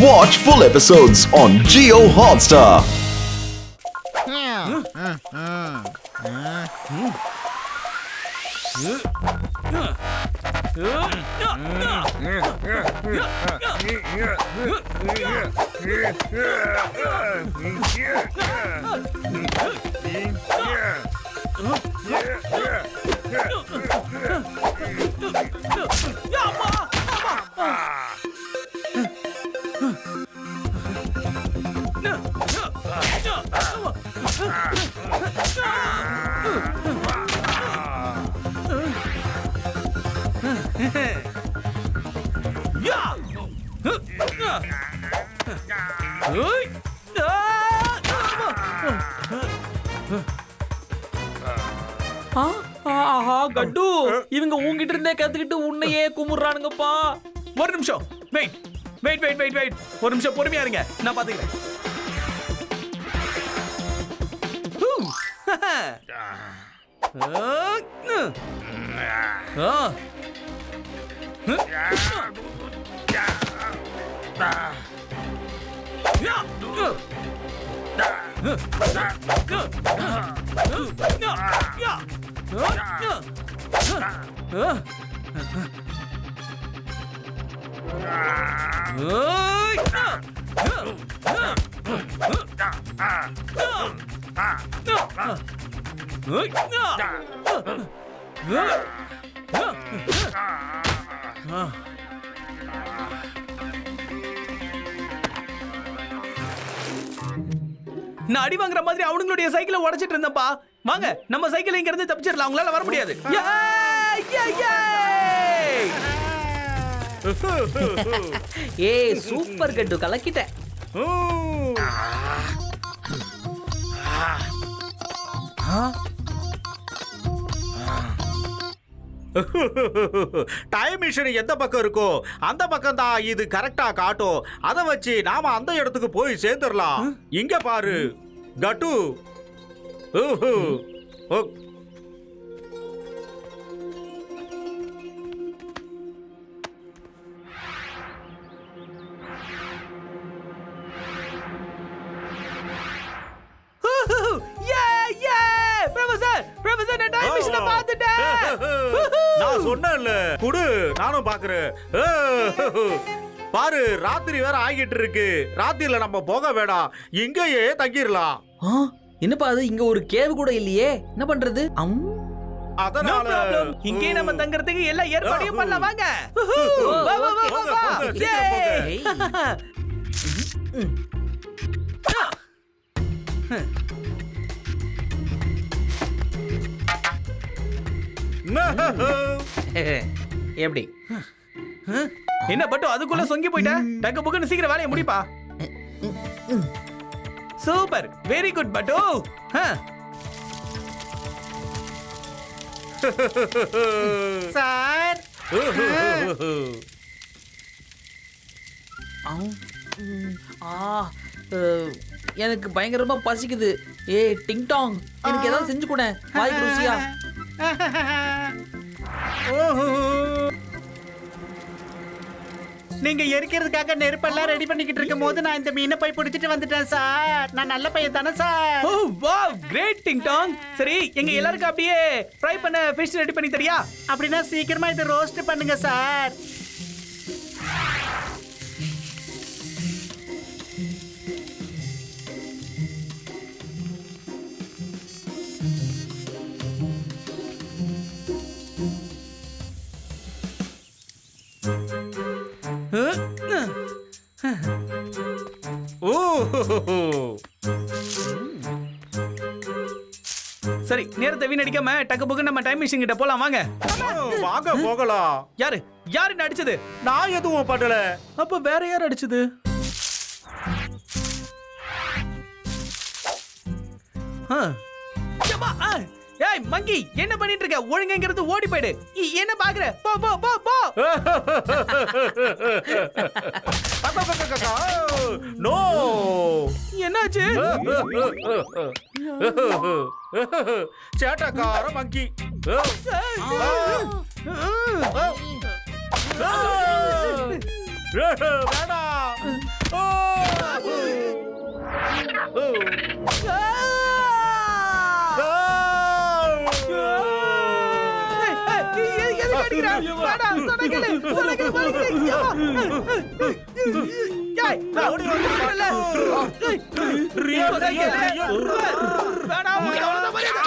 Watch full episodes on Jio Hotstar. கட்டு இவங்க உங்ககிட்ட இருந்தே கத்துக்கிட்டு உன்னையே குமுறானுங்கப்பா. ஒரு நிமிஷம் wait wait wait wait wait ஒரு நிமிஷம் பொறுமையா இருங்க, நான் பாத்துக்கிறேன். நான் அடி வாங்குற மாதிரி அவனுங்களுடைய சைக்கிளை உடைச்சிட்டு இருந்தப்பா. வாங்க நம்ம சைக்கிள் இங்க இருந்து தப்பிச்சிடலாம், அவங்களால வர முடியாது. ஏய் சூப்பர் கட்டு, கலக்கிட்ட. டைம் மிஷின் எந்த பக்கம் இருக்கோ அந்த பக்கம் தான் இது கரெக்டா காட்டும். அதை வச்சு நாம அந்த இடத்துக்கு போய் சேர்ந்துடலாம். இங்க பாரு கட்டு. நான் சொன்னேன்ல குடு, நானும் பாக்குறேன். பாரு ராத்திரி வேற ஆகிட்டு இருக்கு. ராத்திரில நம்ம போக வேண்டாம், இங்கேயே தங்கிடலாம். என்னப்பா அது, இங்க ஒரு கேவ் கூட இல்லையே, என்ன பண்றது? அதனால இங்கே நம்ம தங்கறதுக்கு எல்லா ஏற்பாடையும் பண்ணலாம். வாங்க. எப்படி என்ன பட்டு அதுக்குள்ள சொங்கி போயிட்ட? டக்கு புக்குன்னு சீக்கிரம் வேலையை முடிப்பா. சூப்பர், வெரி குட் பட்டு. சார் எனக்கு பயங்கரமா பசிக்குது. ஏய் டிங் டாங், எனக்கு ஏதாவது செஞ்சு கூட, வாய்க்கு ருசியா. நீங்க எரிக்கிறதுக்காக நெருப்பெல்லாம் ரெடி பண்ணிக்கிட்டு இருக்கும் போது நான் இந்த மீனை போய் பிடிச்சிட்டு வந்துட்டேன் சார். நான் நல்ல பையன் தானே sir? Oh wow, great ding dong. சரி, எங்க எல்லாருக்கும் அப்படியே ஃப்ரை பண்ண ஃபிஷ் ரெடி பண்ணி தரியா? அப்படின்னா சீக்கிரமா இதை ரோஸ்ட் பண்ணுங்க சார். சரி, நேரத்தை வீணடிக்காம டக்கு புக்கு நம்ம டைம் மிஷின் கிட்ட போலாம். வாங்க வாங்க போகலாம். யாரு யாரு அடிச்சது? நான் எதுவும் பண்ணல. அப்ப வேற யார் அடிச்சது? ஏய் மங்கி, என்ன பண்ணிட்டு இருக்க? ஒழுங்கங்கிறது ஓடி போயிடு. என்ன பாக்குற? போ போ போ போ. நோ, என்னாச்சு? சேட்டக்கார மங்கி. வேணாம். எதுக்கு அடிக்கிற? வேணாம், சொன்னா கேளு, சொன்னா கேளு, வலிக்குது. ஏய், ஓடி வரல. சொன்னா கேளு. வேணாம், அவ்வளவுதான் மரியாதை.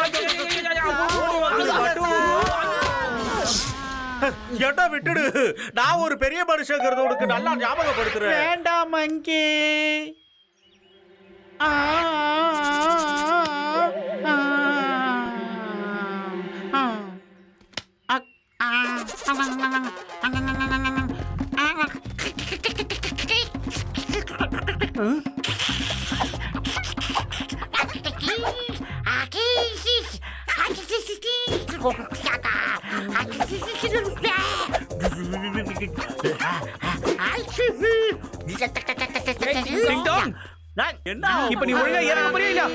என்ன விட்டுடு. நான் ஒரு பெரிய மனுஷங்கிறது உனக்கு நல்லா ஞாபகப்படுத்துறேன். வேண்டாம் மங்கி. டிங் டாங். என்ன இப்ப நீ ஒழுங்கா இறங்க போறியா இல்லையா?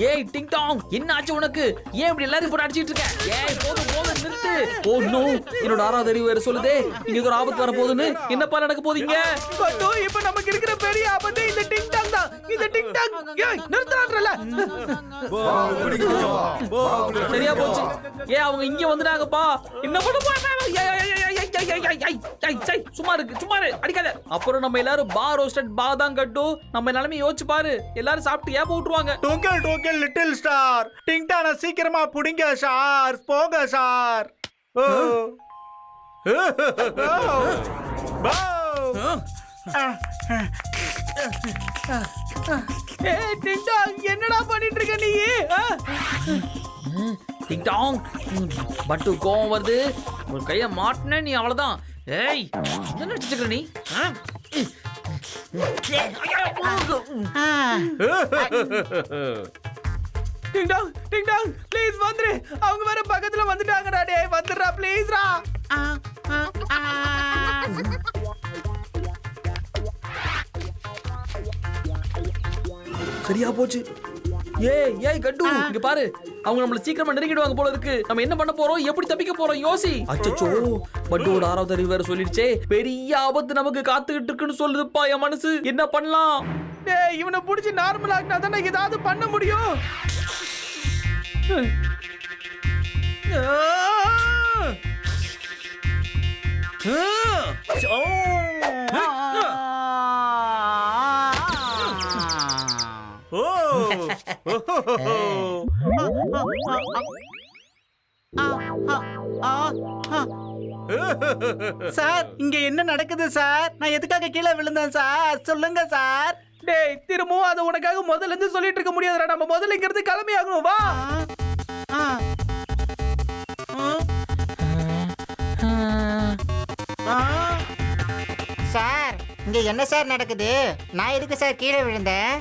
ஏய் டிங் டாங், என்ன ஆச்சு உனக்கு? ஏன் இப்படி எல்லாரும் போட்டு அடிச்சிட்டு இருக்க? ஏய் போதும் போதும் நிறுத்து. ஓ நோ, என்னோட ஆறாவது அறிவு வேற சொல்லுதே இங்க ஏதோ ஒரு ஆபத்து வர போகுதுன்னு. என்னப்பா நடக்க போகுதுங்க? பட்டு இப்ப நமக்கு இருக்கிற பெரிய ஆபத்து இந்த டிங் டாங் தான். இந்த டிங் டாங் ஏய் நிறுத்துறான்றல. சரியா போச்சு. ஏய் அவங்க இங்க வந்துட்டாங்கப்பா. என்ன பண்ண போறாங்க? சும்மா இருக்கு, சும்மா இரு, அடிக்காத. அப்புறம் நம்ம எல்லாரும் பா ரோஸ்டட் பா தான் கட்டும். நம்ம நிலைமை யோசிச்சு பாரு. எல்லாரும் சாப்பிட்டு ஏப்ப விட்டுருவாங்க. டோக்கல் டோக்கல் லிட்டில் ஸ்டார். டிங்டான சீக்கிரமா புடிங்க சார். போங்க சார். ஓ ஏய் டிங் டாங் என்னடா பண்ணிட்டு இருக்க நீ? டிங் டாங், பட்டு கோவம் வருது. ஒரு கைய மாட்டின நீ அவ்வளவுதான். ஏய் என்ன நினைச்சிட்டு நீ? டிங் டாங் ப்ளீஸ் வந்துரு. அவங்க வேற பக்கத்துல வந்துட்டாங்கடா. டேய் வந்துடுறா ப்ளீஸ்ரா. சரியா போச்சு. ஏய் கட்டு, இங்க பாரு. அவங்க நம்மள சீக்கிரமா நெருங்கிடுவாங்க போல இருக்கு. நம்ம என்ன பண்ண போறோம்? எப்படி தப்பிக்க போறோம்? யோசி. அச்சச்சோ, பட்டோட ஆறாவது அறிவு வேற சொல்லிடுச்சே. பெரிய ஆபத்து நமக்கு காத்துக்கிட்டு இருக்குன்னு சொல்லுதுப்பா என் மனசு. என்ன பண்ணலாம்? டேய் இவனை புடிச்சு நார்மல் ஆக்கினா தானே ஏதாவது பண்ண முடியும். சார் இங்க என்ன நடக்குது சார்? நான் எதுக்காக கீழே விழுந்தேன் சார்? சொல்லுங்க சார். டேய் திரும்பவும் அதை உனக்காக முதல்ல இருந்து சொல்லிட்டு இருக்க முடியாதுடா. நம்ம முதல்ல இங்க இருந்து கிளம்பி ஆகணும். வா. சார் இங்க என்ன சார் நடக்குது? நான் எதுக்கு சார் கீழே விழுந்தேன்?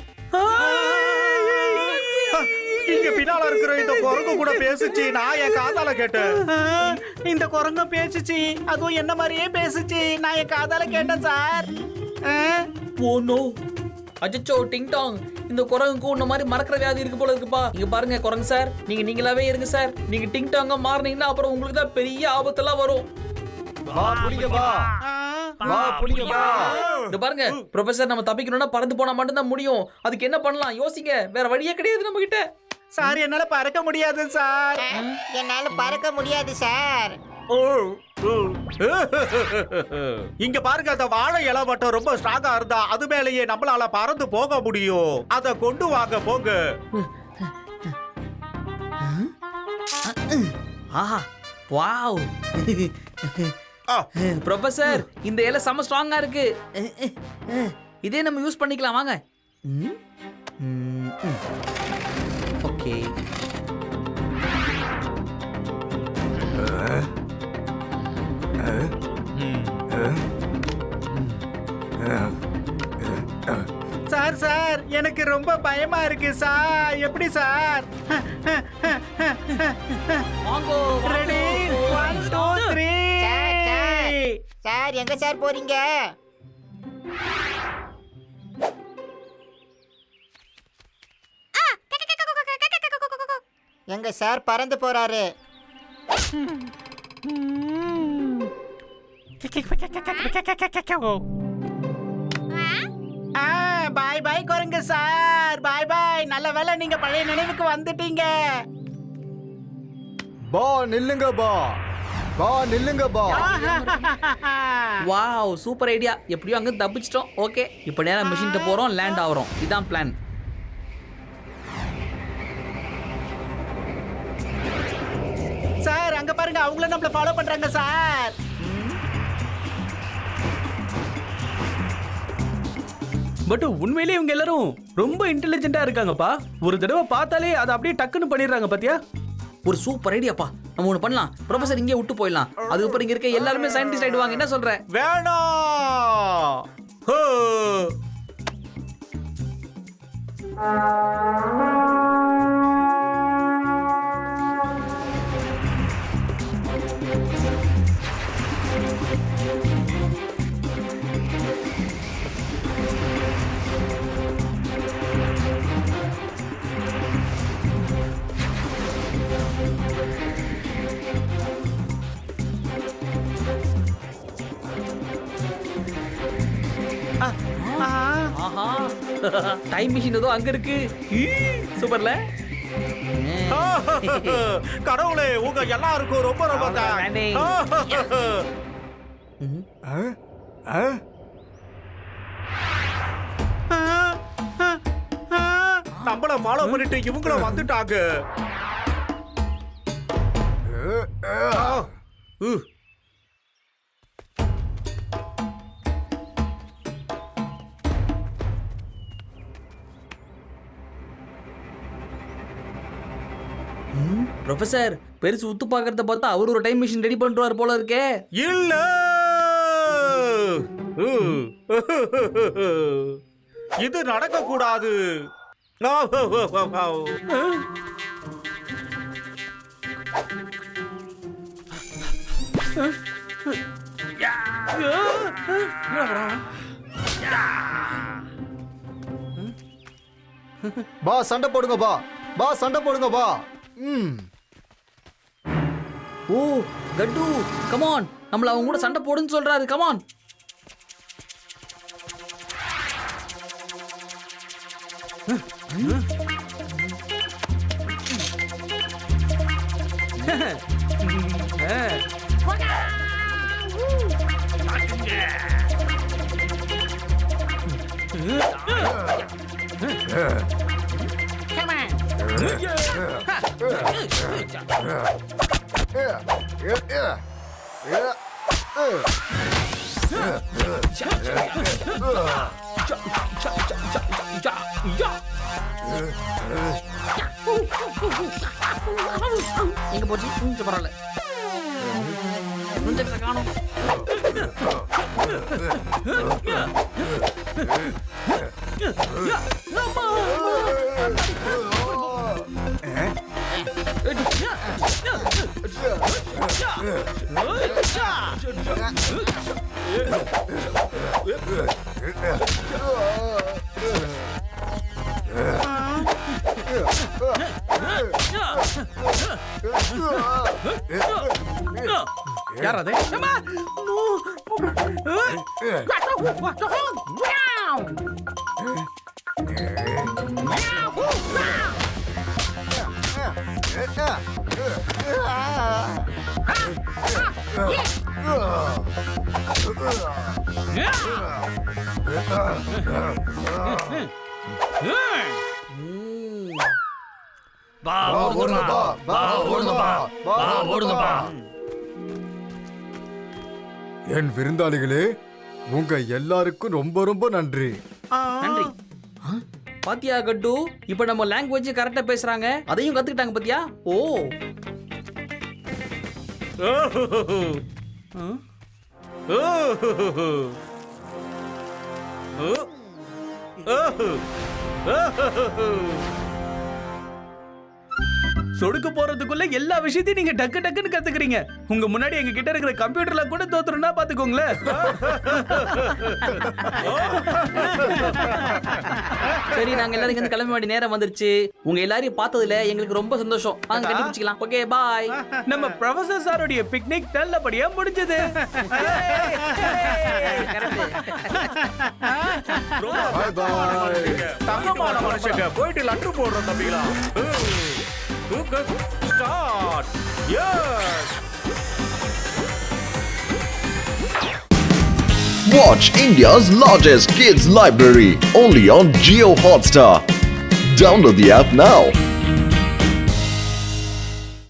இங்க பின்னால இருக்கிற இந்த குரங்கு கூட பேசுச்சு. நான் என் காதால கேட்டேன். இந்த குரங்கம் பேசுச்சு. அதுவும் என்ன மாதிரியே பேசுச்சு. நான் என் காதால கேட்டேன் சார். Oh no. அச்சச்சோ டிங் டாங், இந்த குரங்குக்கு உன்ன மாதிரி மறக்கிற வியாதி இருக்கு போல இருக்குப்பா. இங்க பாருங்க குரங்கு சார், நீங்களாவே இருங்க சார். நீங்க டிங் டாங்கா மாறினீங்கன்னா அப்புறம் உங்களுக்கு தான் பெரிய ஆபத்தெல்லாம் வரும். இந்த பாருங்க ப்ரொஃபசர், நம்ம தப்பிக்கணும்னா பறந்து போனா மட்டும் தான் முடியும். அதுக்கு என்ன பண்ணலாம்? யோசிங்க. வேற வழியே கிடையாது நம்ம கிட்ட. சார் என்னால பறக்க முடியாது சார். என்னால பறக்க முடியாது சார். இங்க பாருங்க, அந்த வாழை இலை மட்டும் ரொம்ப ஸ்ட்ராங்கா இருந்தா அது மேலேயே நம்மளால பறந்து போக முடியும். அத கொண்டு வாங்க போங்க. ஆஹா, வாவ். ப்ரொஃபசர், இந்த இலை செம ஸ்ட்ராங்கா இருக்கு. இதே நம்ம யூஸ் பண்ணிக்கலாம் வாங்க. ஓகே. சார் எனக்கு ரொம்ப பயமா இருக்கு சார். எப்படி சார்? வாங்கோ ரெடி 1 2 3 சார் எங்க சார் போறீங்க? எங்க சார் பறந்து போறாரு. பாய் பாய் குரங்கு சார், பாய் பாய். நல்ல வேளை நீங்க பழைய நினைவுக்கு வந்துட்டீங்க. பா நில்லுங்க பா, பா நில்லுங்க பா. Wow super idea. எப்படியோ அங்க தப்பிச்சிட்டோம். ஓகே இப்போ நேரா மிஷின்ட்ட போறோம், லேண்ட் ஆவறோம். இதான் பிளான். சார் அங்க பாருங்க, அவங்கள நம்மள ஃபாலோ பண்றாங்க சார். பட் உண்மையிலேயே இவங்க எல்லாரும் ரொம்ப இன்டெலிஜென்ட்டா இருக்காங்கப்பா. ஒரு தடவை பார்த்தாலே அதை அப்படியே டக்குன்னு பண்ணிடுறாங்க பாத்தியா? ஒரு சூப்பர் ஐடியாப்பா. நம்ம ஒண்ணு பண்ணலாம். ப்ரொஃபசர் இங்கே விட்டு போயிடலாம். அதுக்கப்புறம் இங்க இருக்க எல்லாருமே சயின்டிஸ்ட் ஆயிடுவாங்க. என்ன சொல்ற? வேணாம். ஹோ. ஆஹா டைம் மிஷின் ஏதோ அங்க இருக்கு. சூப்பர்ல. கடவுளே, உங்க எல்லாருக்கும் ரொம்ப ரொம்ப landing. நம்மள ஃபாலோ பண்ணிட்டு இவங்கள வந்துட்டாங்க. ப்ரொஃபசர் பெருசு உத்து பாக்குறத பார்த்தா அவர் ஒரு டைம் மிஷின் ரெடி பண்ணிடுவார் போல இருக்கே. இல்ல, இது நடக்க கூடாது. பா சண்டை போடுங்க பா, பா சண்டை போடுங்க பா. ஓ கட்டு கமான், நம்மள அவங்க கூட சண்டை போடுன்னு சொல்றாரு. கமான். எங்க போச்சு? கொஞ்சம் பரவாயில்ல. கொஞ்சம் காணும். யார் அது? பா ஓடுங்க பா, பா ஓடுங்க பா, பா ஓடுங்க பா. என் விருந்தாளிகளே, உங்க எல்லாருக்கும் ரொம்ப ரொம்ப நன்றி. நன்றி. பாத்தியா கட்டு, இப்ப நம்ம லாங்குவேஜ் கரெக்டா பேசுறாங்க. அதையும் கத்துக்கிட்டாங்க பாத்தியா? ஓ சொடுக்கு போறதுக்குள்ள எல்லா விஷயத்தையும் நீங்க டக்கு டக்குன்னு கத்துக்கிறீங்க. உங்க முன்னாடி எங்க கிட்ட இருக்கிற கம்ப்யூட்டர்ல கூட தோத்துறோம்னா பாத்துக்கோங்களேன். சரி, நாங்க எல்லாரும் இங்க கிளம்ப வேண்டிய நேரம் வந்துருச்சு. உங்க எல்லாரையும் பார்த்ததுல எங்களுக்கு ரொம்ப சந்தோஷம். வாங்க கண்டுபிடிச்சிக்கலாம். ஓகே, பாய். நம்ம ப்ரொஃபசர் சாரோடைய பிக்னிக் நல்லபடியா முடிஞ்சது. பாய் பாய். தங்கமான மனுஷங்க போயிட்டு லட்டு போடுறோம் தம்பிகளா. Start. Yes. Watch India's largest kids library only on Geo Hotstar. Download the app now.